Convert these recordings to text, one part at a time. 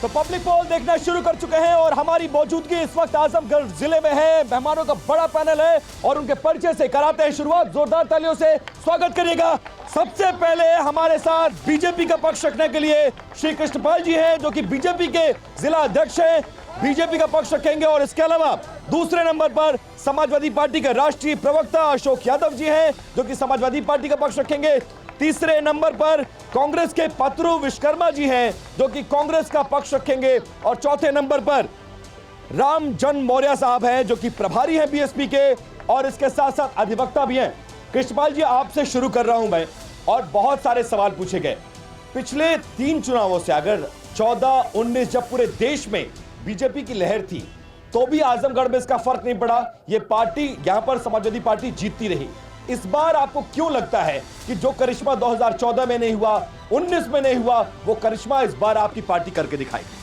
तो पब्लिक पोल देखना शुरू कर चुके हैं और हमारी मौजूदगी इस वक्त आजमगढ़ जिले में है। मेहमानों का बड़ा पैनल है और उनके परिचय से कराते हैं शुरुआत। जोरदार तालियों से स्वागत करिएगा। सबसे पहले हमारे साथ बीजेपी का पक्ष रखने के लिए श्री कृष्णपाल जी हैं, जो कि बीजेपी के जिला अध्यक्ष हैं, बीजेपी का पक्ष रखेंगे। और इसके अलावा दूसरे नंबर पर समाजवादी पार्टी के राष्ट्रीय प्रवक्ता अशोक यादव जी हैं, जो कि समाजवादी पार्टी का पक्ष रखेंगे। तीसरे नंबर पर कांग्रेस के पत्रु विश्वकर्मा जी हैं, जो कि कांग्रेस का पक्ष रखेंगे। और चौथे नंबर पर रामजन मौर्य साहब हैं, जो कि प्रभारी हैं बीएसपी के और इसके साथ साथ अधिवक्ता भी हैं। कृष्णपाल जी, आपसे शुरू कर रहा हूं मैं। और बहुत सारे सवाल पूछे गए पिछले 3 चुनावों से। अगर 14, 19 जब पूरे देश में बीजेपी की लहर थी तो भी आजमगढ़ में इसका फर्क नहीं पड़ा। ये पार्टी, यहां पर समाजवादी पार्टी जीतती रही। इस बार आपको क्यों लगता है कि जो करिश्मा 2014 में नहीं हुआ, 19 में नहीं हुआ, वो करिश्मा इस बार आपकी पार्टी करके दिखाएगी?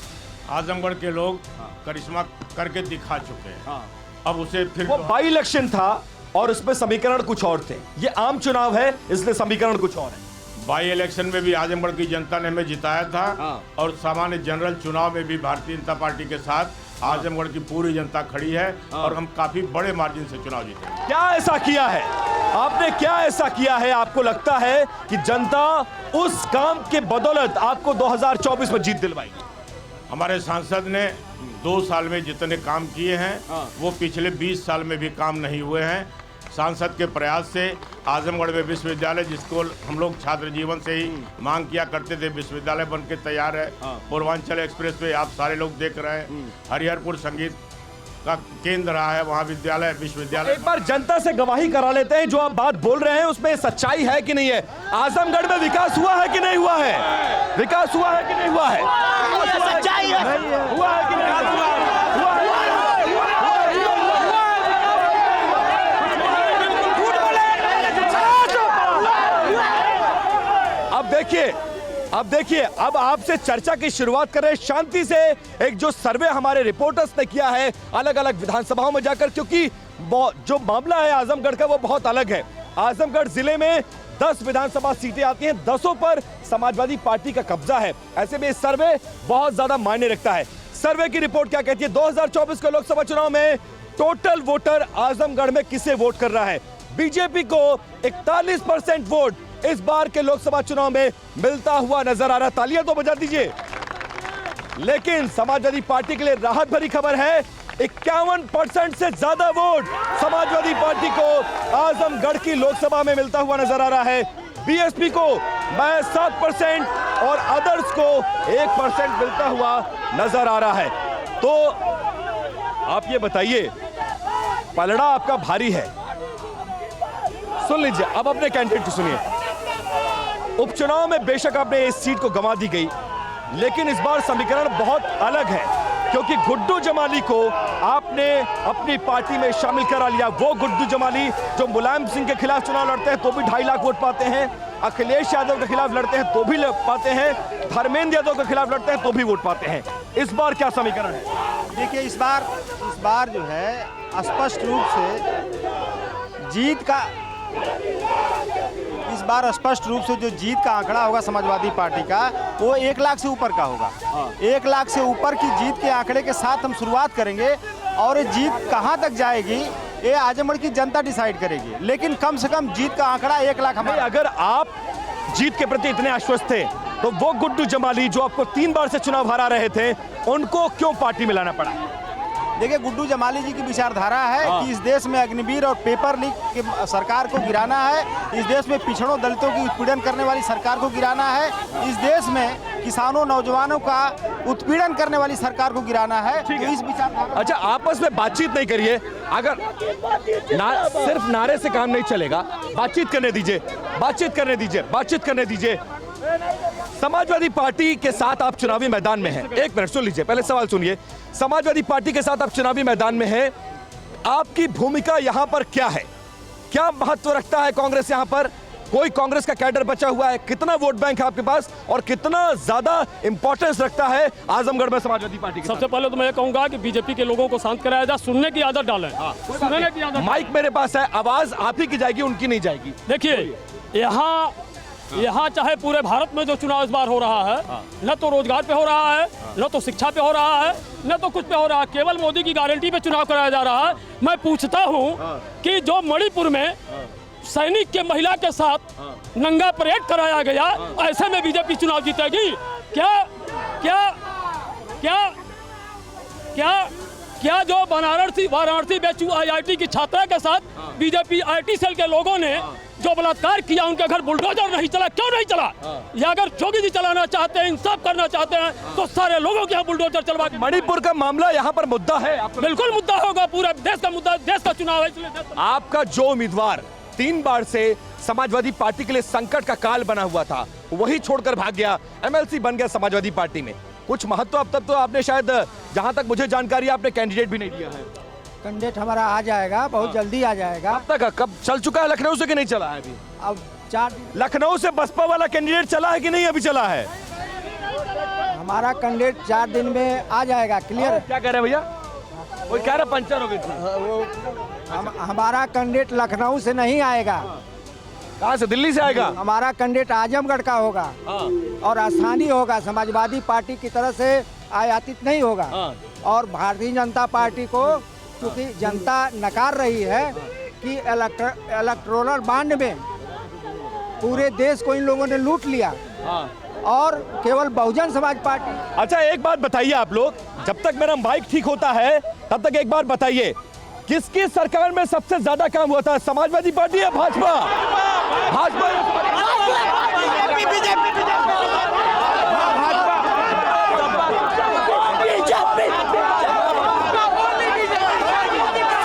आजमगढ़ के लोग करिश्मा करके दिखा चुके हैं। अब उसे फिर वो बाई इलेक्शन था और उसमें समीकरण कुछ और थे। ये आम चुनाव है, इसलिए समीकरण कुछ और है। बाई इलेक्शन में भी आजमगढ़ की जनता ने हमें जिताया था और सामान्य जनरल चुनाव में भी भारतीय जनता पार्टी के साथ आजमगढ़ की पूरी जनता खड़ी है और हम काफी बड़े मार्जिन से चुनाव जीते। क्या ऐसा किया है आपने? क्या ऐसा किया है आपको लगता है कि जनता उस काम के बदौलत आपको 2024 में जीत दिलवाएगी? हमारे सांसद ने 2 साल में जितने काम किए हैं वो पिछले 20 साल में भी काम नहीं हुए हैं। सांसद के प्रयास से आजमगढ़ में विश्वविद्यालय, जिसको हम लोग छात्र जीवन से ही मांग किया करते थे, विश्वविद्यालय बन के तैयार है। पूर्वांचल एक्सप्रेस पे आप सारे लोग देख रहे हैं। हरिहरपुर संगीत का केंद्र रहा है, वहाँ विद्यालय, विश्वविद्यालय। एक बार जनता से गवाही करा लेते हैं, जो आप बात बोल रहे हैं उसमें सच्चाई है कि नहीं है? आजमगढ़ में विकास हुआ है कि नहीं हुआ है? विकास हुआ है कि नहीं हुआ है? सच्चाई है। हुआ है कि नहीं हुआ है? अब देखिए, अब आपसे चर्चा की शुरुआत करें शांति से। एक जो सर्वे हमारे रिपोर्टर्स ने किया है अलग अलग विधानसभाओं में जाकर, क्योंकि जो मामला है आजमगढ़ का वो बहुत अलग है। आजमगढ़ जिले में 10 विधानसभा सीटें आती हैं, 10 पर समाजवादी पार्टी का कब्जा है। ऐसे में सर्वे बहुत ज्यादा मायने रखता है। सर्वे की रिपोर्ट क्या कहती है? 2024 के लोकसभा चुनाव में टोटल वोटर आजमगढ़ में किसे वोट कर रहा है? बीजेपी को 41% वोट इस बार के लोकसभा चुनाव में मिलता हुआ नजर आ रहा। तालियां तो बजा दीजिए। लेकिन समाजवादी पार्टी के लिए राहत भरी खबर है, 51% से ज्यादा वोट समाजवादी पार्टी को आजमगढ़ की लोकसभा में मिलता हुआ नजर आ रहा है। बीएसपी को 7% और अदर्स को 1% मिलता हुआ नजर आ रहा है। तो आप ये बताइए, पलड़ा आपका भारी है। सुन लीजिए, अब अपने कैंडिडेट को सुनिए। उपचुनाव में बेशक आपने इस सीट को गंवा दी गई, लेकिन इस बार समीकरण बहुत अलग है, क्योंकि गुड्डू जमाली को आपने अपनी पार्टी में शामिल करा लिया। वो गुड्डू जमाली जो मुलायम सिंह के खिलाफ चुनाव लड़ते हैं तो भी 2.5 लाख वोट पाते हैं, अखिलेश यादव के खिलाफ लड़ते हैं तो भी पाते हैं, धर्मेंद्र यादव के खिलाफ लड़ते हैं तो भी वोट पाते हैं। इस बार क्या समीकरण है? देखिए, इस बार जो है स्पष्ट रूप से जीत का, इस बार स्पष्ट रूप से जो जीत का आंकड़ा होगा समाजवादी पार्टी का, वो 1 लाख से ऊपर का होगा। 1 लाख से ऊपर की जीत के आंकड़े के साथ हम शुरुआत करेंगे और ये जीत कहां तक जाएगी ये आजमगढ़ की जनता डिसाइड करेगी। लेकिन कम से कम जीत का आंकड़ा 1 लाख हमारा। अगर आप जीत के प्रति इतने आश्वस्त थे तो वो गुड्डू जमाली जो आपको 3 बार से चुनाव हरा रहे थे, उनको क्यों पार्टी में लाना पड़ा? देखिए, गुड्डू जमाली जी की विचारधारा है कि इस देश में अग्निवीर और पेपर लीक की सरकार को गिराना है, इस देश में पिछड़ों दलितों की उत्पीड़न करने वाली सरकार को गिराना है, इस देश में किसानों नौजवानों का उत्पीड़न करने वाली सरकार को गिराना है। तो इस विचारधारा। अच्छा, आपस में बातचीत नहीं करिए। अगर सिर्फ नारे से काम नहीं चलेगा, बातचीत करने दीजिए, बातचीत करने दीजिए, बातचीत करने दीजिए। समाजवादी पार्टी के साथ आप चुनावी मैदान में हैं। 1 मिनट सुन लीजिए, पहले सवाल सुनिए। समाजवादी पार्टी के साथ आप चुनावी मैदान में हैं, आपकी भूमिका यहां पर क्या है? क्या महत्व रखता है कांग्रेस यहां पर? कोई कांग्रेस का कैडर बचा हुआ है? कितना वोट बैंक है आपके पास और कितना ज्यादा इंपॉर्टेंस रखता है आजमगढ़ में समाजवादी पार्टी? सबसे पहले तो मैं कहूंगा कि बीजेपी के लोगों को शांत कराया जाए, सुनने की आदत डालें। सुनने की आदत। माइक मेरे पास है, आवाज आप ही की जाएगी, उनकी नहीं जाएगी। देखिए, यहाँ चाहे पूरे भारत में जो चुनाव इस बार हो रहा है, न तो रोजगार पे हो रहा है, न तो शिक्षा पे हो रहा है न तो कुछ पे हो रहा है, केवल मोदी की गारंटी पे चुनाव कराया जा रहा है। मैं पूछता हूँ कि जो मणिपुर में सैनिक के महिला के साथ नंगा परेड कराया गया, ऐसे में बीजेपी चुनाव जीतेगी क्या? क्या क्या क्या क्या जो वाराणसी बेचू IIT की छात्रा के साथ बीजेपी IT सेल के लोगों ने जो बलात्कार किया, उनके घर बुलडोजर नहीं चला, क्यों नहीं चला? या अगर जोगी जी चलाना चाहते हैं, इंसाफ करना चाहते हैं, तो सारे लोगों के यहाँ बुलडोजर चलवा के। मणिपुर का मामला यहाँ पर मुद्दा है, बिल्कुल मुद्दा होगा, पूरा देश का मुद्दा, देश का चुनाव है, इसलिए आपका जो उम्मीदवार 3 बार से समाजवादी पार्टी के लिए संकट का काल बना हुआ था, वही छोड़कर भाग गया, MLC बन गया समाजवादी पार्टी में। कुछ महत्व अब तक तो आपने शायद, जहां तक मुझे जानकारी, आपने कैंडिडेट भी नहीं दिया है। कैंडिडेट हमारा आ जाएगा, बहुत जल्दी आ जाएगा। अब तक कब चल चुका है? लखनऊ से कि नहीं चला है अभी? अब 4 लखनऊ से बसपा वाला कैंडिडेट चला है कि नहीं अभी चला है? हमारा कैंडिडेट 4 दिन में आ जाएगा, क्लियर। क्या कह रहे हैं भैया? कोई कह रहा पंचर हो गई थी। हमारा कैंडिडेट लखनऊ से नहीं आएगा। कहाँ से? दिल्ली से आएगा? हमारा कैंडिडेट आजमगढ़ का होगा और स्थानीय होगा, समाजवादी पार्टी की तरह से आयातित नहीं होगा। और भारतीय जनता पार्टी को क्योंकि जनता नकार रही है कि इलेक्टोरल बॉन्ड में पूरे देश को इन लोगों ने लूट लिया और केवल बहुजन समाज पार्टी। अच्छा एक बात बताइए आप लोग, जब तक मेरा माइक ठीक होता है तब तक एक बात बताइए, किसकी सरकार में सबसे ज्यादा काम हुआ था, समाजवादी पार्टी या भाजपा? भाजपा।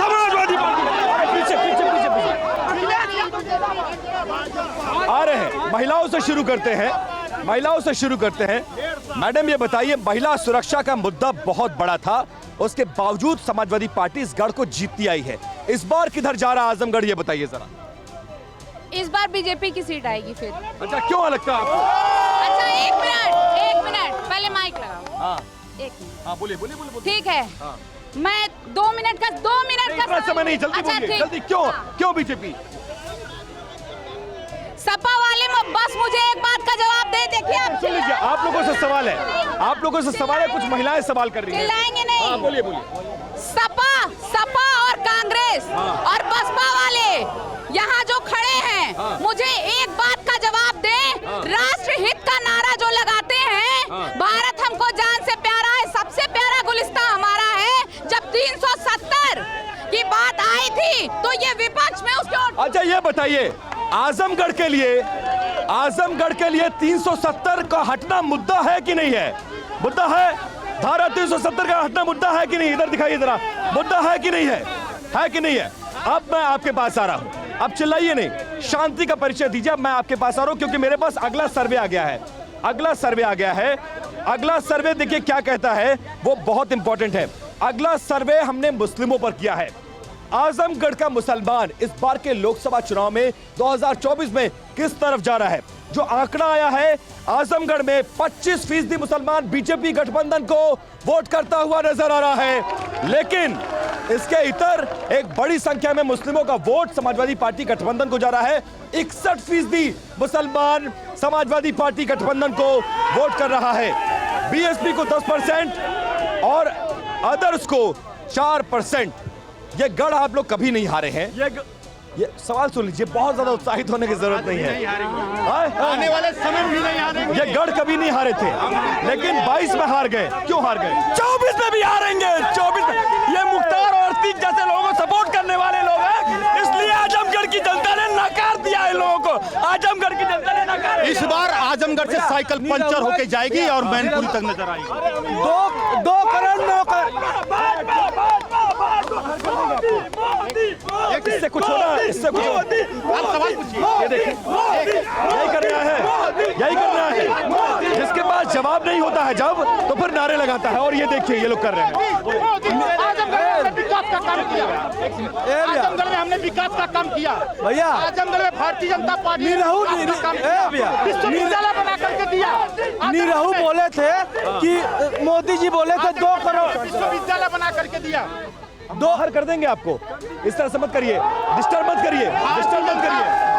समाजवादी पार्टी पीछे पीछे पीछे आ रहे हैं। महिलाओं से शुरू करते हैं, महिलाओं से शुरू करते हैं। मैडम ये बताइए, महिला सुरक्षा का मुद्दा बहुत बड़ा था, उसके बावजूद समाजवादी पार्टी इस गढ़ को जीतती आई है। इस बार किधर जा रहा आजमगढ़, ये बताइए जरा। इस बार बीजेपी की सीट आएगी फिर। अच्छा क्यों लगता है आपको? अच्छा एक मिनट पहले माइक लगाओ। हाँ एक मिनट। हाँ बोलिए बोलिए बोलिए। ठीक है मैं 2 मिनट का इतना समय नहीं, जल्दी अच्छा, बोलिए ठीक। जल्दी। क्यों हाँ। क्यों बीजेपी? सपा वाले में बस मुझे एक बात का जवाब दे। देखिए आप सुन लीजिए, आप लोगों से सवाल है, आप लोगों से सवाल है, कुछ महिलाएं सवाल कर रही हैं। चिल्लाएंगे नहीं। हाँ बोलिए बोलिए। सपा और कांग्रेस और बसपा वाले यहाँ जो खड़े हैं, मुझे एक बात का जवाब दे। राष्ट्र हित का नारा जो लगाते हैं, भारत हमको जान से प्यारा है, सबसे प्यारा गुलिस्तां हमारा है। जब 370 की बात आई थी तो ये विपक्ष में उसके। अच्छा ये बताइए, आजमगढ़ के लिए 370 का हटना मुद्दा है कि नहीं है? मुद्दा है। धारा 370 का हटना मुद्दा है कि नहीं? इधर दिखाइए जरा, मुद्दा है कि नहीं है? है कि नहीं है? अब मैं आपके पास आ रहा हूं, अब चिल्लाइए नहीं, शांति का परिचय दीजिए। मैं आपके पास आ रहा हूं क्योंकि मेरे पास अगला सर्वे आ गया है। अगला सर्वे देखिए क्या कहता है, वो बहुत इंपॉर्टेंट है। अगला सर्वे हमने मुस्लिमों पर किया है। आजमगढ़ का मुसलमान इस बार के लोकसभा चुनाव में 2024 में किस तरफ जा रहा है? जो आंकड़ा आया है, आजमगढ़ में 25% मुसलमान बीजेपी गठबंधन को वोट करता हुआ नजर आ रहा है, लेकिन इसके इतर एक बड़ी संख्या में मुस्लिमों का वोट समाजवादी पार्टी गठबंधन को जा रहा है। 61% मुसलमान समाजवादी पार्टी गठबंधन को वोट कर रहा है। बीएसपी को 10% और अदर्स को 4%। ये गढ़ आप लोग कभी नहीं हारे हैं। ये सवाल सुन लीजिए, बहुत ज्यादा उत्साहित होने की जरूरत नहीं है। आने वाले समय में भी नहीं हारेंगे। ये गढ़ कभी नहीं हारे थे, लेकिन 22 में हार गए। क्यों हार गए? 24 में भी हारेंगे। 24 में ये मुख्तार और तीक जैसे लोगों को सपोर्ट करने वाले लोग हैं, इसलिए आजमगढ़ की जनता ने नकार दिया है लोगों को। आजमगढ़ की जनता ने नकार। इस बार आजमगढ़ से साइकिल पंचर होके जाएगी और मैनपुरी तक नजर आएगी। 2 करोड़ नौकर। इससे कुछ होना, इससे कुछ आप सवाल पूछिए। ये देखिए, यही करना है। जिसके पास जवाब नहीं होता है जब, तो फिर नारे लगाता है। और ये देखिए ये लोग कर रहे हैं। आजमगढ़ में विकास का काम किया। आजमगढ़ में हमने विकास का काम किया भैया। आजमगढ़ में भारतीय जनता पार्टी विश्वविद्यालय बना करके दिया। निरहू बोले थे कि मोदी जी बोले थे 2 करोड़ विश्वविद्यालय बना करके दिया। बाहर कर देंगे आपको। इस तरह से मत करिए, डिस्टर्ब मत करिए, डिस्टर्ब मत करिए।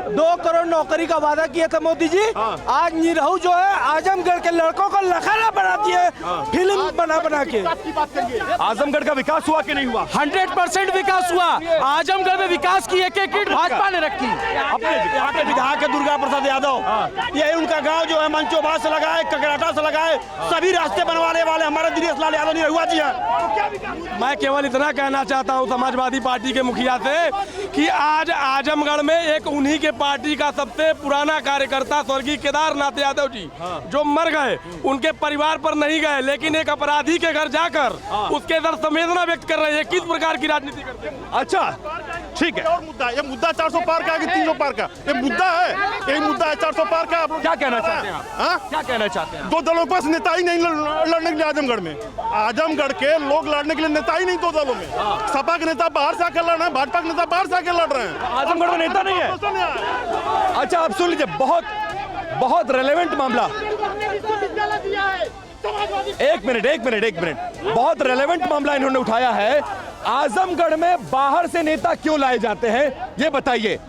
2 करोड़ नौकरी का वादा किया था मोदी जी। आज निरहू जो है आजमगढ़ के लड़कों को लखाना बना दिए फिल्म बना के। आजमगढ़ का विकास हुआ कि नहीं हुआ? 100% विकास हुआ। आजमगढ़ में विकास की एक ईंट भाजपा ने रखी। अपने यहाँ के विधायक है दुर्गा प्रसाद यादव, यही उनका गांव जो है मंचोबा से लगा है, ककराटा से लगा है, सभी रास्ते बनवाने वाले हमारे दिनेश लाल यादव निरहुआ जी हैं। मैं केवल इतना कहना चाहता हूं समाजवादी पार्टी के मुखिया से कि आज आजमगढ़ में एक उन्हीं के पार्टी का सबसे पुराना कार्यकर्ता स्वर्गीय केदारनाथ यादव जी जो मर गए, उनके परिवार पर नहीं गए, लेकिन एक अपराधी के घर जाकर उसके दर संवेदना व्यक्त कर रहे हैं। किस प्रकार की राजनीति करते हैं? अच्छा ठीक है। और मुद्दा, ये मुद्दा 400 पार का है कि 300 पार का, ये मुद्दा है, यही मुद्दा है 400 पार का। आप क्या कहना चाहते हैं आप? हाँ? क्या कहना चाहते हैं? दो दलों के पास नेता ही नहीं लड़ने के लिए आजमगढ़ में। आजमगढ़ के लोग लड़ने के लिए नेता ही नहीं दो दलों में। सपा के नेता बाहर से आकर लड़ रहे हैं, भाजपा के नेता बाहर से आकर लड़ रहे हैं। आजमगढ़ में नेता नहीं है। अच्छा आप सुन लीजिए, बहुत रेलेवेंट मामला। एक मिनट, बहुत रेलेवेंट मामला इन्होंने उठाया है। आजमगढ़ में बाहर से नेता क्यों लाए जाते हैं ये बताइए।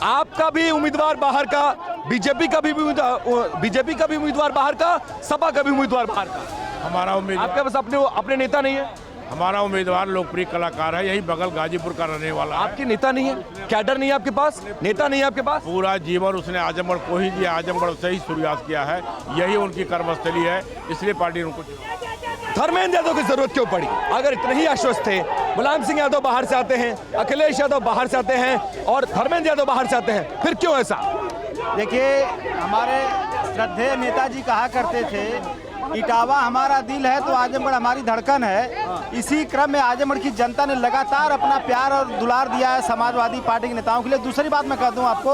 आपका भी उम्मीदवार बाहर का, बीजेपी का भी उम्मीदवार बाहर का, सपा का भी उम्मीदवार बाहर का। हमारा उम्मीदवार, आपके पास अपने नेता नहीं है। हमारा उम्मीदवार लोकप्रिय कलाकार है, यही बगल गाजीपुर का रहने वाला है। आपके नेता नहीं है, कैडर नहीं है आपके पास, नेता नहीं है आपके पास। पूरा जीवन उसने आजमगढ़ को ही दिया, आजमगढ़ से ही शुरुआत किया है, यही उनकी कर्मस्थली है, इसलिए पार्टी ने उनको चुना। धर्मेंद्र यादव की जरूरत क्यों पड़ी? अगर इतने ही आश्वस्त थे, मुलायम सिंह यादव बाहर से आते हैं, अखिलेश यादव बाहर से आते हैं और धर्मेंद्र यादव बाहर से आते हैं, फिर क्यों ऐसा? देखिए, हमारे श्रद्धेय नेताजी कहा करते थे इटावा हमारा दिल है तो आजमगढ़ हमारी धड़कन है। इसी क्रम में आजमगढ़ की जनता ने लगातार अपना प्यार और दुलार दिया है समाजवादी पार्टी के नेताओं के लिए। दूसरी बात मैं कह दूं आपको,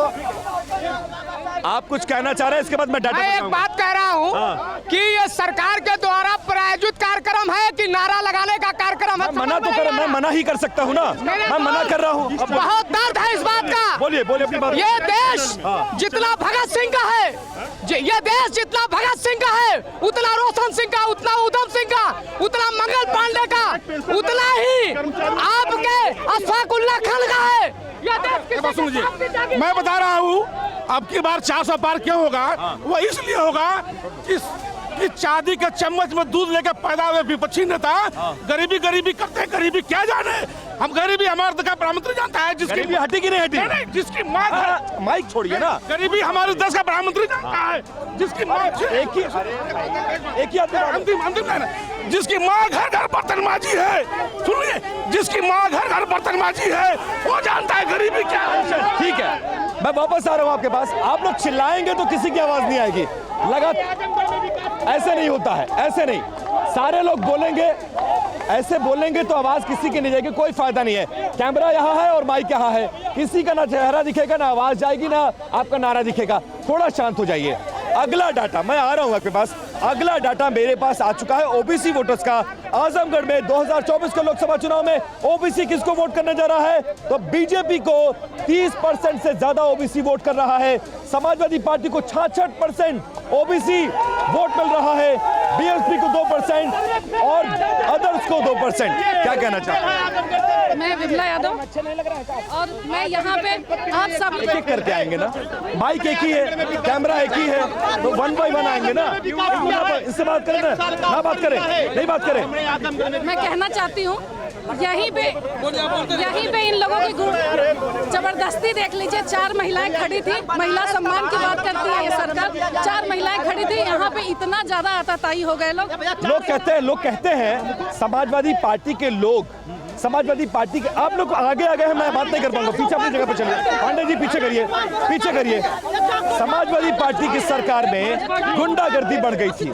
आप कुछ कहना चाह रहे हैं? इसके बाद मैं डाटा मैं एक बात कह रहा हूँ कि ये सरकार के द्वारा प्रायोजित कार्यक्रम है कि नारा लगाने का कार्यक्रम है। मना तो कर, मैं मना ही कर सकता हूँ ना, मैं मना कर रहा हूँ। बहुत दर्द है इस बात का। बोलिए अपनी बात। ये देश जितना भगत सिंह का है, ये देश जितना भगत सिंह का है, उतना रोशन सिंह का, उतना उधम सिंह का, उतना मंगल पांडे का, उतना ही आपके अशफाकुल्लाह खान का है। ये देश मैं बता रहा हूँ, अब की बार 400 पार क्यों होगा? वो इसलिए होगा कि चांदी के चम्मच में दूध लेकर पैदा हुए विपक्षी नेता गरीबी करते हैं। गरीबी क्या जाने? हम गरीबी हमारे देश का प्रधानमंत्री जानता है, जिसकी गरीबी हटी कि नहीं हटी? नहीं, जिसकी माँ माइक छोड़िए ना। गरीबी हमारे देश का प्रधानमंत्री जानता है, जिसकी माँ एक ही आदमी, जिसकी माँ घर घर बर्तनबाजी है। सुनिए, जिसकी माँ घर घर बर्तनबाजी है वो जानता है गरीबी क्या है। ठीक है, मैं वापस आ रहा हूँ आपके पास। आप लोग चिल्लाएंगे तो किसी की आवाज नहीं आएगी। ऐसे नहीं होता है, ऐसे नहीं। सारे लोग बोलेंगे, ऐसे बोलेंगे तो आवाज किसी की नहीं जाएगी, कोई फायदा नहीं है। कैमरा यहाँ है और माइक यहाँ है, किसी का ना चेहरा दिखेगा, ना आवाज जाएगी, ना आपका नारा दिखेगा। थोड़ा शांत हो जाइए। अगला डाटा मैं आ रहा हूं आपके पास। अगला डाटा मेरे पास आ चुका है ओबीसी वोटर्स का। आजमगढ़ में 2024 के लोकसभा चुनाव में ओबीसी किसको वोट करने जा रहा है? तो बीजेपी को 30% से ज्यादा ओबीसी वोट कर रहा है। समाजवादी पार्टी को 66% ओबीसी वोट मिल रहा है, बीएसपी को 2% और अदर्स को 2%। क्या कहना चाहते हैं? मैं विमला यादव और मैं यहाँ पे आप सब एक करके आएंगे ना, माइक एक ही है, कैमरा एक ही है, तो 1 by 1 आएंगे ना। इससे बात करें ना बात करें, नहीं बात करें। मैं कहना चाहती हूँ यहीं पे इन लोगों की जबरदस्ती देख लीजिए। 4 महिलाएं खड़ी थी, महिला सम्मान की बात करती है ये सरकार। 4 महिलाएं खड़ी थी, यहाँ पे इतना ज्यादा आताताई हो गए लोग कहते हैं समाजवादी पार्टी के लोग, समाजवादी पार्टी के आप लोग आगे हैं, मैं बात नहीं कर पाऊंगा। पीछे अपनी जगह पे चलिए, पांडे जी पीछे करिए। समाजवादी पार्टी की सरकार में गुंडागर्दी बढ़ गई थी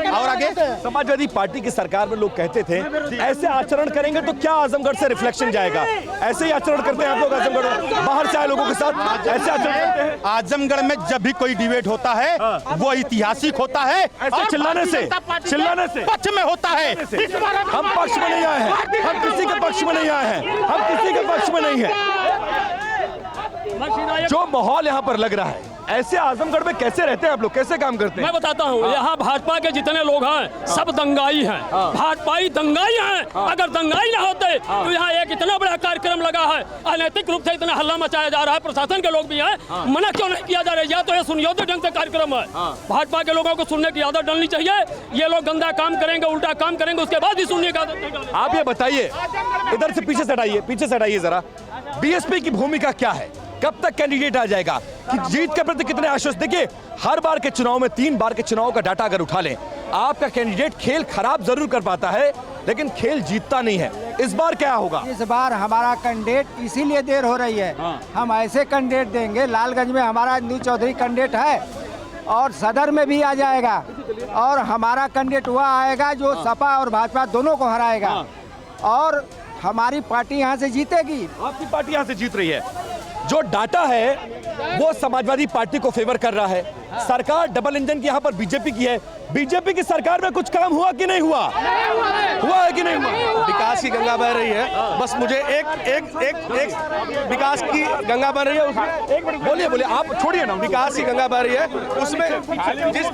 और आगे समाजवादी पार्टी की सरकार में लोग कहते थे ऐसे आचरण करेंगे तो क्या आजमगढ़ से रिफ्लेक्शन जाएगा। ऐसे ही आचरण करते हैं आप लोग आजमगढ़, बाहर से आए लोगों के साथ ऐसे आचरण करते हैं। आजमगढ़ में जब भी कोई डिबेट होता है वो ऐतिहासिक होता है, ऐसे चिल्लाने से पक्ष में होता है। हम पक्ष में नहीं आए हैं, हम किसी के पक्ष में नहीं आए हैं, जो माहौल यहाँ पर लग रहा है ऐसे आजमगढ़ में कैसे रहते हैं आप लोग, कैसे काम करते हैं? मैं बताता हूँ, यहाँ भाजपा के जितने लोग हैं सब दंगाई हैं, भाजपाई दंगाई हैं। अगर दंगाई ना होते तो यहाँ एक इतना बड़ा कार्यक्रम लगा है, अनैतिक रूप से इतना हल्ला मचाया जा रहा है, प्रशासन के लोग भी हैं, मना क्यों नहीं किया जा रहा है? या तो ये सुनियोजित ढंग से कार्यक्रम है, भाजपा के लोगों को सुनने की आदत डालनी चाहिए। ये लोग गंदा काम करेंगे, उल्टा काम करेंगे, उसके बाद ही सुनने की आदत नहीं डालेंगे। आप ये बताइए, इधर से पीछे से हटाइए जरा, बीएसपी की भूमिका क्या है? कब तक कैंडिडेट आ जाएगा कि जीत के प्रति कितने आश्वस्त? देखिए, हर बार के चुनाव में 3 बार के चुनाव का डाटा अगर उठा लें, आपका कैंडिडेट खेल खराब जरूर कर पाता है लेकिन खेल जीतता नहीं है। इस बार क्या होगा? इस बार हमारा कैंडिडेट इसीलिए देर हो रही है, हम ऐसे कैंडिडेट देंगे। लालगंज में हमारा इंदू चौधरी कैंडिडेट है और सदर में भी आ जाएगा, और हमारा कैंडिडेट हुआ आएगा जो सपा और भाजपा दोनों को हराएगा, और हमारी पार्टी यहाँ से जीतेगी। आपकी पार्टी यहाँ से जीत रही है। जो डाटा है वो समाजवादी पार्टी को फेवर कर रहा है। सरकार डबल इंजन की यहाँ पर बीजेपी की है। बीजेपी की सरकार में कुछ काम हुआ कि नहीं हुआ? हुआ है कि नहीं हुआ? विकास की गंगा बह रही है, बस मुझे एक विकास की गंगा बह रही है, उसमें एक मिनट बोलिए, आप छोड़िए ना। विकास की गंगा बह रही है, उसमें जिस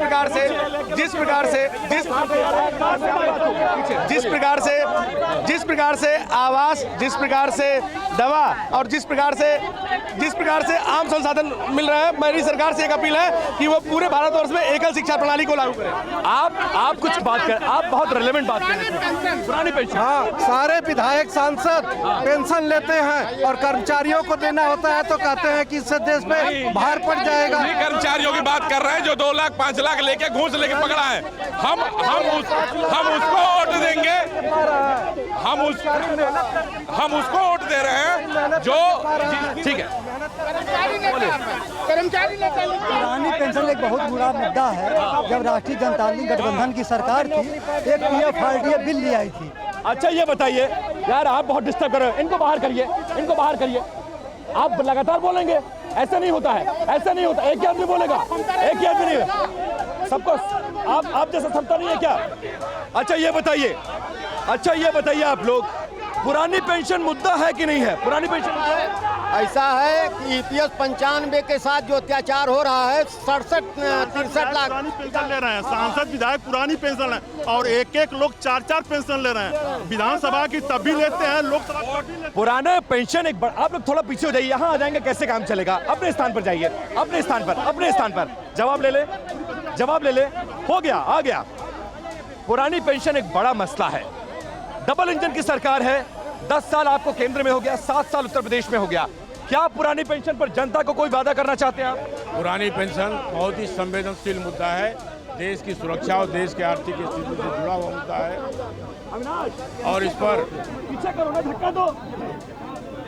प्रकार से आवास, जिस प्रकार से दवा और जिस प्रकार से आम संसाधन मिल रहे हैं, मेरी सरकार से एक अपील है कि वो पूरे भारतवर्ष में एकल शिक्षा प्रणाली को लागू करें। आप कुछ बात करें, आप बहुत रेलेवेंट बात करें। पुरानी पेंशन, हाँ, सारे विधायक सांसद पेंशन लेते हैं और कर्मचारियों को देना होता है तो कहते हैं कि इससे देश में भार पड़ जाएगा। कर्मचारियों की बात कर रहे हैं जो 2 लाख 5 लाख लेके घूस लेके पकड़ा है। हम उसको वोट देंगे, हम उसको वोट दे रहे हैं जो ठीक है। पुरानी पेंशन एक बहुत बुरा मुद्दा है। जब राष्ट्रीय जनतांत्रिक गठबंधन की सरकार थी, एक PFRDA बिल ले आई थी। अच्छा ये बताइए यार, आप बहुत डिस्टर्ब कर रहे हो, इनको बाहर करिए। आप लगातार बोलेंगे, ऐसा नहीं होता है, ऐसा नहीं होता। एक ही आदमी बोलेगा, एक ही आदमी नहीं है सबको। आप जैसा क्षमता नहीं है क्या? अच्छा ये बताइए आप लोग, पुरानी पेंशन मुद्दा है कि नहीं है? पुरानी पेंशन ऐसा है कि EPS 95 के साथ जो अत्याचार हो रहा है, 63 लाख पेंशन ले रहे हैं। सांसद विधायक पुरानी पेंशन है और एक लोग 4 पेंशन ले रहे हैं। विधानसभा की तब भी लेते हैं, लोकसभा की तब भी लेते हैं। पुराना पेंशन एक आप लोग थोड़ा पीछे हो जाइए, यहाँ आ जाएंगे कैसे काम चलेगा? अपने स्थान पर जाइए, अपने स्थान पर जवाब ले ले। हो गया, आ गया। पुरानी पेंशन एक बड़ा मसला है। डबल इंजन की सरकार है, 10 साल आपको केंद्र में हो गया, 7 साल उत्तर प्रदेश में हो गया। क्या पुरानी पेंशन पर जनता को कोई वादा करना चाहते हैं आप? पुरानी पेंशन बहुत ही संवेदनशील मुद्दा है, देश की सुरक्षा और देश की आर्थिक स्थिति से जुड़ा हुआ मुद्दा है और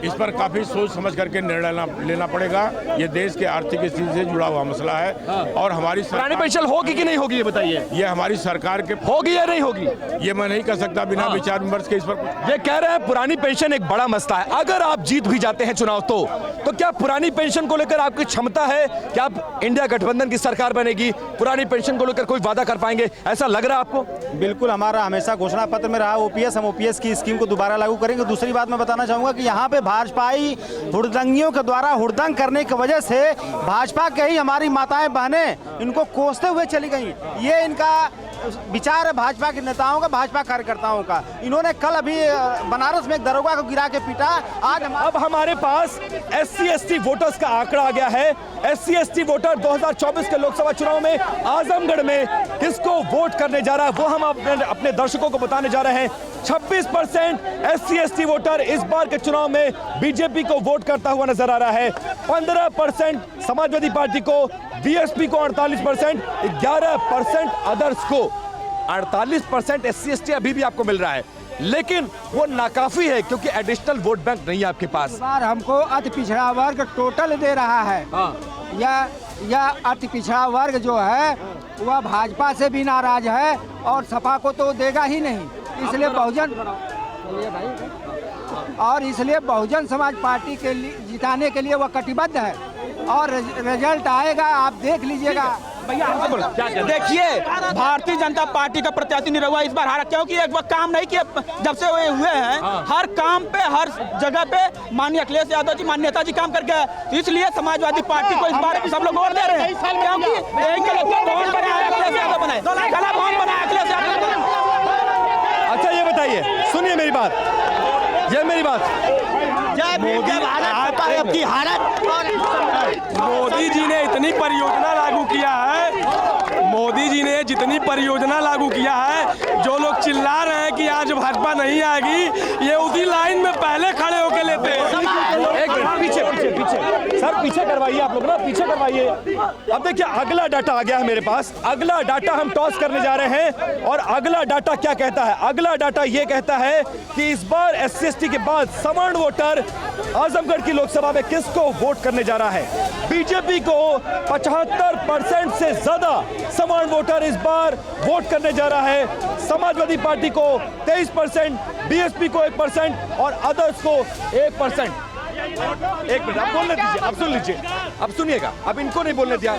इस पर काफी सोच समझ करके निर्णय लेना पड़ेगा। ये देश के आर्थिक स्थिति से जुड़ा हुआ मसला है और हमारी पुरानी पेंशन होगी कि नहीं होगी ये बताइए। ये हमारी सरकार के होगी या नहीं होगी ये मैं नहीं कह सकता बिना विचार विमर्श के। इस पर ये कह रहे हैं पुरानी पेंशन एक बड़ा मसला है। अगर आप जीत भी जाते हैं चुनाव तो क्या पुरानी पेंशन को लेकर आपकी क्षमता है कि आप इंडिया गठबंधन की सरकार बनेगी, पुरानी पेंशन को लेकर कोई वादा कर पाएंगे? ऐसा लग रहा है आपको? बिल्कुल, हमारा हमेशा घोषणा पत्र में रहा OPS, हम OPS की स्कीम को दोबारा लागू करेंगे। दूसरी बात मैं बताना चाहूंगा कि यहाँ पे भाजपाई हुड़दंगियों के द्वारा हुड़दंग करने की वजह से भाजपा के ही हमारी माताएं बहनें इनको कोसते हुए चली गई। ये इनका विचार है भाजपा के नेताओं का, भाजपा कार्यकर्ताओं का। इन्होंने कल अभी बनारस में एक दरोगा को गिरा के पीटा। आज अब हमारे पास SC/ST वोटर्स का आंकड़ा आ गया है। SC/ST वोटर 2024 के लोकसभा चुनाव में आजमगढ़ में किसको वोट करने जा रहा है वो हम अपने दर्शकों को बताने जा रहे हैं। 26% SC/ST वोटर इस बार के चुनाव में बीजेपी को वोट करता हुआ नजर आ रहा है। 15% समाजवादी पार्टी को, BSP को 48%, 11% अदर्स को। 48% SC/ST अभी भी आपको मिल रहा है, लेकिन वो नाकाफी है क्योंकि एडिशनल वोट बैंक नहीं है आपके पास। इस बार हमको अति पिछड़ा वर्ग टोटल दे रहा है। या अति पिछड़ा वर्ग जो है वह भाजपा से भी नाराज है और सपा को तो देगा ही नहीं। इसलिए बहुजन समाज पार्टी के लिए जिताने के लिए वह कटिबद्ध है और रिजल्ट आएगा, आप देख लीजिएगा। देखिए, भारतीय जनता पार्टी का प्रत्याशी निरहुआ इस बार हारा, क्योंकि एक बार काम नहीं किया जब से वो हुए हैं। हर काम पे, हर जगह पे माननीय अखिलेश यादव जी, माननीय नेताजी काम करके गए। तो इसलिए समाजवादी पार्टी को इस बार सब लोग वोट दे रहे हैं, क्योंकि भवन बनाया अखिलेश यादव बनाए, कला भवन बनाया अखिलेश यादव बनाए। अच्छा ये बताइए, सुनिए मेरी बात, ये मेरी बात, मोदी जी ने इतनी परियोजना लागू किया है, मोदी जी ने जितनी परियोजना लागू किया है, जो लोग चिल्ला रहे हैं कि आज भाजपा नहीं आएगी, ये उसी लाइन में पहले खड़े होके लेते हैं। एक पीछे पीछे पीछे सर, पीछे करवाइए आप लोग ना, पीछे करवाइए। अब देखिए अगला डाटा आ गया है मेरे पास, अगला डाटा हम टॉस करने जा रहे हैं। और अगला डाटा क्या कहता है? अगला डाटा ये कहता है कि इस बार SC/ST के बाद सवर्ण वोटर आजमगढ़ की लोकसभा में किसको वोट करने जा रहा है? बीजेपी को 75% से ज्यादा सवर्ण वोटर इस बार वोट करने जा रहा है। समाजवादी पार्टी को 23%, BSP को 1% और अदर्स को 1%। एक मिनट, आप बोलने दीजिए, आप सुन लीजिए, अब सुनिएगा, अब इनको नहीं बोलने दिया।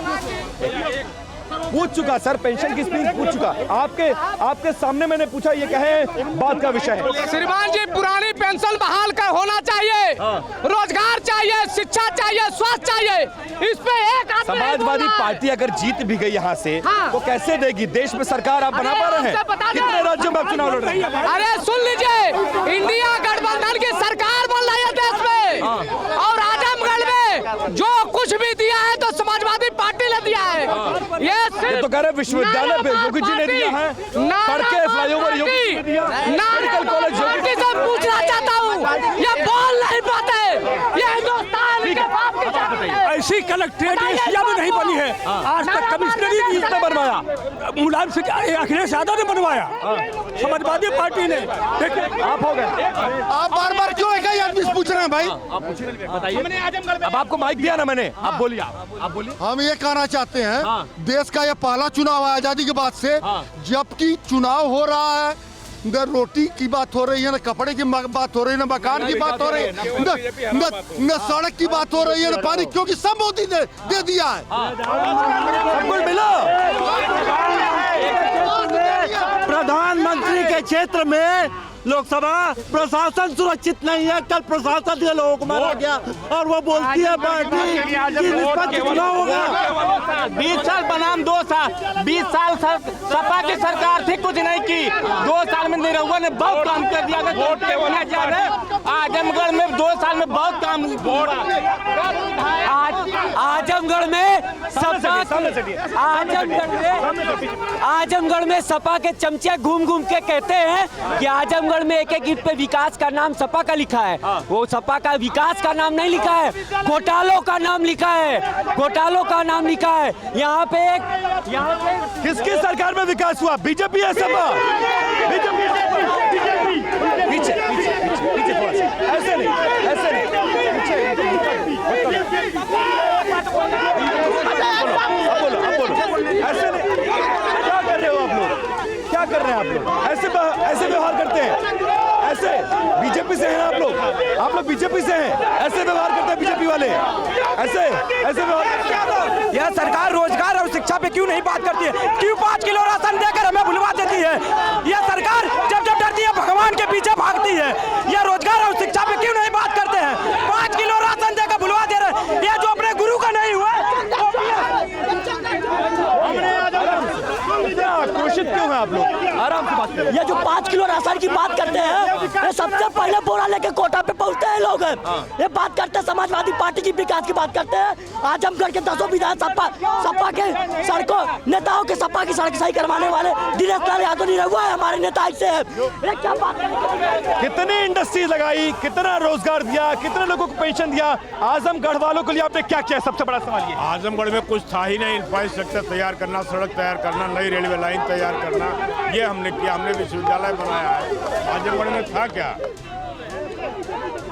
पूछ चुका सर, पेंशन की स्कीम पूछ चुका, आपके सामने मैंने पूछा, ये कहे बात का विषय है। श्रीमान जी, पुरानी पेंशन बहाल कर होना चाहिए, रोजगार चाहिए, शिक्षा चाहिए, स्वास्थ्य चाहिए, इस पे एक समाजवादी पार्टी अगर जीत भी गई यहाँ से तो कैसे देगी? देश में सरकार आप बना पा रहे हैं? कितने राज्यों में आप चुनाव लड़ रहे हैं? अरे सुन लीजिए, इंडिया गठबंधन की सरकार बन रही है देश में, और आजमगढ़ में जो कुछ भी दिया है तो समाजवादी पार्टी ने दिया है। ये तो कह रहे विश्वविद्यालय पे योगी जी ने दिया है, सड़कें, फ्लाईओवर योगी जी ने दिया, मेडिकल कॉलेज योगी जी ने पूछना चाहता हूँ, ये बोल नहीं पाते, ये हिंदुस्तान के बाप की जाति है। ऐसी कलेक्ट्रेट एशिया में नहीं बनी है आज तक, कमिश्नरी किसने बनवाया? मुलायम सिंह अखिलेश यादव ने बनवाया, समाजवादी पार्टी ने। देखिए आप हो गए, आप बार बार क्यों एक ही आदमी से पूछ रहे हैं भाई? आप पूछिए, बताइए। अब आपको माइक दिया ना मैंने, आप बोलिए, आप बोलिए। हम ये कहना चाहते हैं, देश का ये पहला चुनाव है आजादी के बाद से, जबकि चुनाव हो रहा है, न रोटी की बात हो रही है, न कपड़े की बात हो रही है, न मकान की बात हो रही है, न सड़क की बात हो रही है, न पानी, क्योंकि सब मोदी ने दे दिया है। सब कुछ मिला। प्रधानमंत्री के क्षेत्र में लोकसभा प्रशासन सुरक्षित नहीं है। कल प्रशासन के लोगों को मारा गया और वो बोलती है पार्टी कि निष्पक्ष चुनाव होगा। 20 साल बनाम 2 साल, 20 साल सपा की सरकार थी, कुछ नहीं की। 2 साल में निरहुआ ने बहुत काम कर दिया। आजमगढ़ में 2 साल में बहुत काम। आजमगढ़ में आजमगढ़ में सपा के चमचे घूम घूम के कहते हैं कि आजमगढ़ में एक एक ईंट पे विकास का नाम सपा का लिखा है। वो सपा का विकास का नाम नहीं लिखा है, घोटालों का नाम लिखा है, घोटालों का नाम लिखा है। यहाँ पे किसकी सरकार में विकास हुआ? बीजेपी है सपा? बीजेपी पीछे पीछे पीछे थोड़ा सा, ऐसे नहीं, ऐसे नहीं, ऐसे नहीं। क्या कर रहे हो आप लोग? क्या कर रहे हैं आप लोग? ऐसे व्यवहार करते हैं? ऐसे बीजेपी से हैं आप लोग बीजेपी से हैं, ऐसे व्यवहार करते हैं बीजेपी वाले, ऐसे व्यवहार करते हैं। यह सरकार रोजगार और शिक्षा पे क्यों नहीं बात करती है? क्यों 5 किलो राशन देकर हमें भुलवा देती है? यह सरकार जब जब डरती है भगवान के पीछे भागती है। यह रोजगार और शिक्षा पे क्यों नहीं बात करते हैं? 5 किलो राशन देकर भुलवा दे रहे। यह जो अपने गुरु का नहीं हुआ, आक्रोशित क्यों है आप लोग? आराम से बात करें। ये जो 5 किलो राशन की बात करते हैं, ये सबसे पहले बोरा लेके कोटा पे पहुंचते हैं लोग। ये बात करते हैं समाजवादी पार्टी की विकास की बात करते हैं। आजमगढ़ के 10 विधानसभा सपा के सड़कों नेताओं के सपा की सड़क सही करवाने वाले दिनेश लाल यादव निरहुआ है हमारे नेता ऐसे है। क्या बात करें? कितनी इंडस्ट्री लगाई, कितना रोजगार दिया, कितने लोगों को पेंशन दिया? आजमगढ़ वालों के लिए आपने क्या किया? सबसे बड़ा सवाल ये। आजमगढ़ में कुछ था ही नहीं। इंफ्रास्ट्रक्चर तैयार करना, सड़क तैयार करना, नई रेलवे लाइन तैयार करना, ये हमने किया। हमने विश्वविद्यालय बनाया है। आजमगढ़ में था क्या?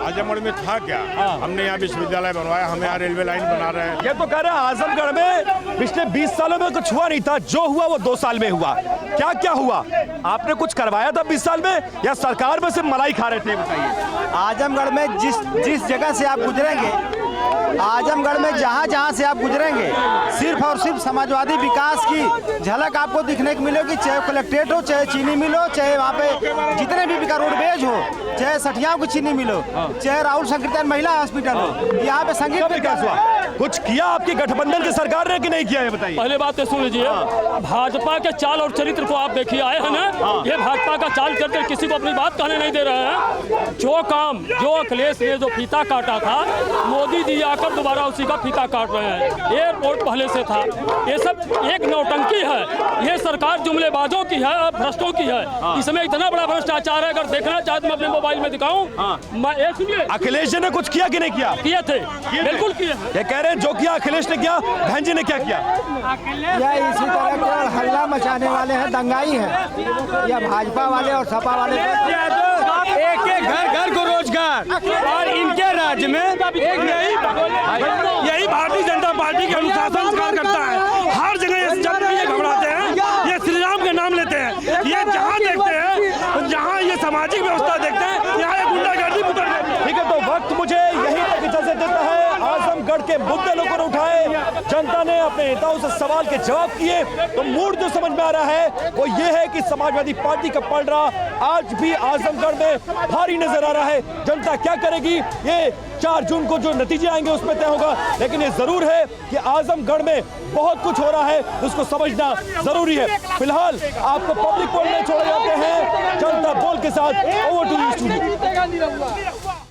आजमगढ़ में था क्या? हमने यहाँ विश्वविद्यालय बनवाया, हम यहाँ रेलवे लाइन बना रहे हैं। ये तो कह रहे हैं आजमगढ़ में पिछले 20 सालों में कुछ हुआ नहीं था, जो हुआ वो 2 साल में हुआ। क्या क्या हुआ? आपने कुछ करवाया था 20 साल में, या सरकार में से मलाई खा रहे थे? बताइए। आजमगढ़ में जिस जगह से आप गुजरेंगे आजमगढ़ में जहाँ जहाँ से आप गुजरेंगे सिर्फ और सिर्फ समाजवादी विकास की झलक आपको दिखने को मिलेगी। चाहे कलेक्ट्रेट हो, चाहे चीनी मिल हो, चाहे वहाँ पे जितने भी रोडवेज हो, चाहे सठियाओं की चीनी मिल हो, चाहे राहुल संकीर्तन महिला हॉस्पिटल हो, यहाँ पे संगीत विकास हुआ। कुछ किया आपकी गठबंधन की सरकार ने कि नहीं किया है, बताइए। पहले बात तो सुन लीजिए, भाजपा के चाल और चरित्र को आप देखिए आए हैं ना, ये भाजपा का चाल चरित्र किसी को अपनी बात कहने नहीं दे रहे हैं। जो काम जो अखिलेश ने जो फीता काटा था, मोदी जी आकर दोबारा उसी का फीता काट रहे हैं। एयरपोर्ट पहले से था, ये सब एक नौटंकी है। ये सरकार जुमलेबाजों की है और भ्रष्टों की है। इसमें इतना बड़ा भ्रष्टाचार है, अगर देखना चाहे तो मैं अपने मोबाइल में दिखाऊं। मैं एक सुनिए, अखिलेश जी ने कुछ किया कि नहीं किया? किए थे, बिल्कुल किए। ये कह रहे हैं जो किया अखिलेश ने किया, बहन जी ने क्या किया? यह इसी तरह के हल्ला मचाने वाले हैं, दंगाई हैं, या भाजपा वाले और सपा वाले। एक एक घर को रोजगार, और इनके राज्य में एक यही भारतीय जनता पार्टी के अनुशासन कार्य करता है। हर जगह जब भी ये घबराते हैं, ये श्री राम के नाम लेते हैं। ये जहाँ देखते हैं, जहाँ ये सामाजिक व्यवस्था देखते हैं, यहाँ ये गुंडागर्दी उतर जाती है। ठीक है, तो वक्त मुझे यही तक इजाजत देता है। आजमगढ़ के मुद्दे लोगों ने उठाए, जनता ने अपने नेताओं से सवाल के जवाब किए, तो मूड जो समझ में आ रहा है वो ये है कि समाजवादी पार्टी का पलड़ा आज भी आजमगढ़ में भारी नजर आ रहा है। जनता क्या करेगी, ये 4 जून को जो नतीजे आएंगे उसमें तय होगा। लेकिन ये जरूर है कि आजमगढ़ में बहुत कुछ हो रहा है, उसको समझना जरूरी है। फिलहाल आपको पब्लिक पोल में छोड़े जाते हैं जनता पोल के साथ। Over to the studio.